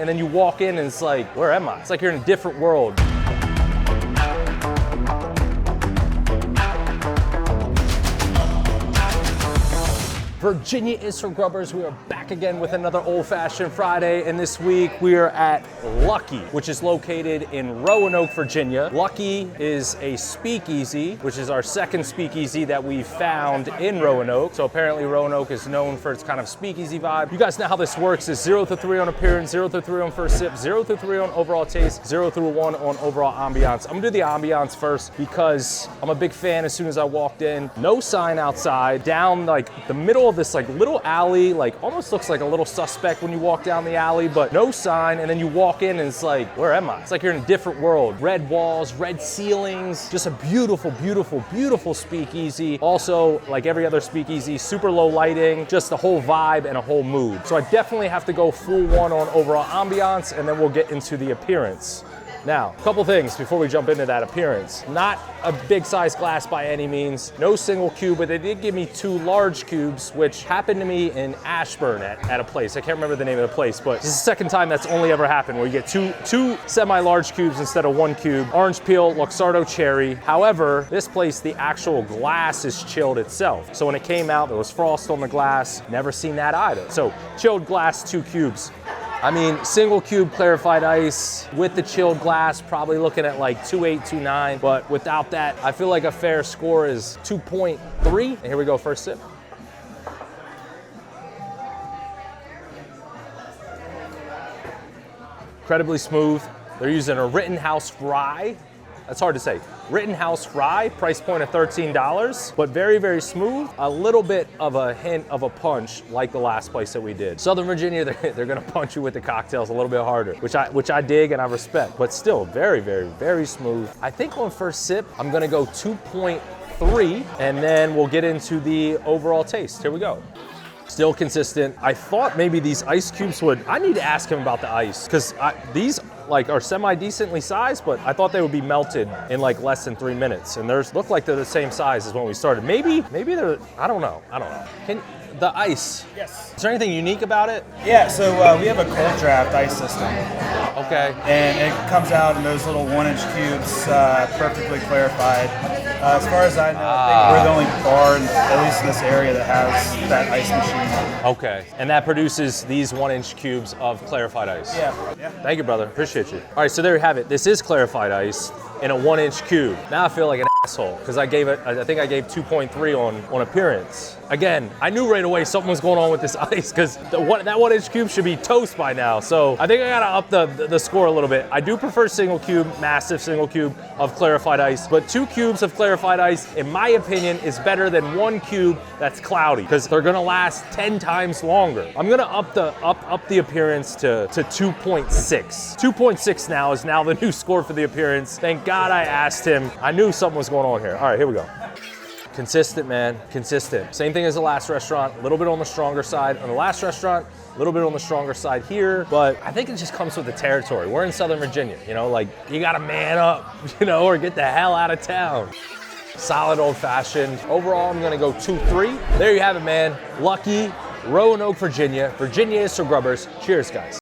and then you walk in and it's like, where am I? It's like you're in a different world. Virginia is for Grubbers. We are back again with another Old Fashioned Friday, and this week we are at Lucky, which is located in Roanoke, Virginia. Lucky is a speakeasy, which is our second speakeasy that we found in Roanoke. So apparently Roanoke is known for its kind of speakeasy vibe. You guys know how this works. It's 0 through 3 on appearance, 0 through 3 on first sip, 0 through 3 on overall taste, 0 through 1 on overall ambiance. I'm gonna do the ambiance first because I'm a big fan. As soon as I walked in, no sign outside, down like the middle of this like little alley, like almost looks like a little suspect when you walk down the alley, but no sign, and then you walk in and it's like, where am I? It's like you're in a different world. Red walls, red ceilings, just a beautiful, beautiful, beautiful speakeasy. Also, like every other speakeasy, super low lighting, just a whole vibe and a whole mood. So I definitely have to go full 1 on overall ambiance, and then we'll get into the appearance. Now, a couple things before we jump into that appearance. Not a big size glass by any means, no single cube, but they did give me 2 large cubes, which happened to me in Ashburn at a place. I can't remember the name of the place, but this is the second time that's only ever happened, where you get two semi-large cubes instead of 1 cube. Orange peel, Luxardo cherry. However, this place, the actual glass is chilled itself. So when it came out, there was frost on the glass. Never seen that either. So chilled glass, 2 cubes. I mean, single cube clarified ice with the chilled glass, probably looking at like 2.8, 2.9. But without that, I feel like a fair score is 2.3. And here we go, first sip. Incredibly smooth. They're using a Ritthenhouse rye. That's hard to say. Ritthenhouse rye, price point of $13, but very, very smooth. A little bit of a hint of a punch, like the last place that we did. Southern Virginia, they're gonna punch you with the cocktails a little bit harder, which I dig and I respect, but still very, very, very smooth. I think on first sip, I'm gonna go 2.3, and then we'll get into the overall taste. Here we go. Still consistent. I thought maybe these ice cubes I need to ask him about the ice, because these like are semi-decently sized, but I thought they would be melted in like less than 3 minutes. And look like they're the same size as when we started. Maybe they're, I don't know. The ice. Yes. Is there anything unique about it? Yeah, so we have a cold draft ice system. Okay. And it comes out in those little 1-inch cubes, perfectly clarified. As far as I know, I think we're the only bar, at least in this area, that has that ice machine. Okay. And that produces these 1-inch cubes of clarified ice. Yeah. Thank you, brother. Appreciate you. All right, so there you have it. This is clarified ice in a 1-inch cube. Now I feel like an asshole because I think I gave 2.3 on appearance. Again, I knew right away something was going on with this ice because that 1-inch cube should be toast by now. So I think I gotta up the score a little bit. I do prefer single cube, massive single cube of clarified ice, but 2 cubes of clarified ice, in my opinion, is better than 1 cube that's cloudy because they're gonna last 10 times longer. I'm gonna up the appearance to 2.6. 2.6 now is now the new score for the appearance. Thank God I asked him. I knew something was going on here. All right, here we go. Consistent, man, consistent. Same thing as the last restaurant, a little bit on the stronger side. On the last restaurant, a little bit on the stronger side here, but I think it just comes with the territory. We're in Southern Virginia, you know, like you gotta man up, you know, or get the hell out of town. Solid old fashioned. Overall, I'm gonna go 2.3. There you have it, man. Lucky, Roanoke, Virginia. Virginia is for Grubbers. Cheers, guys.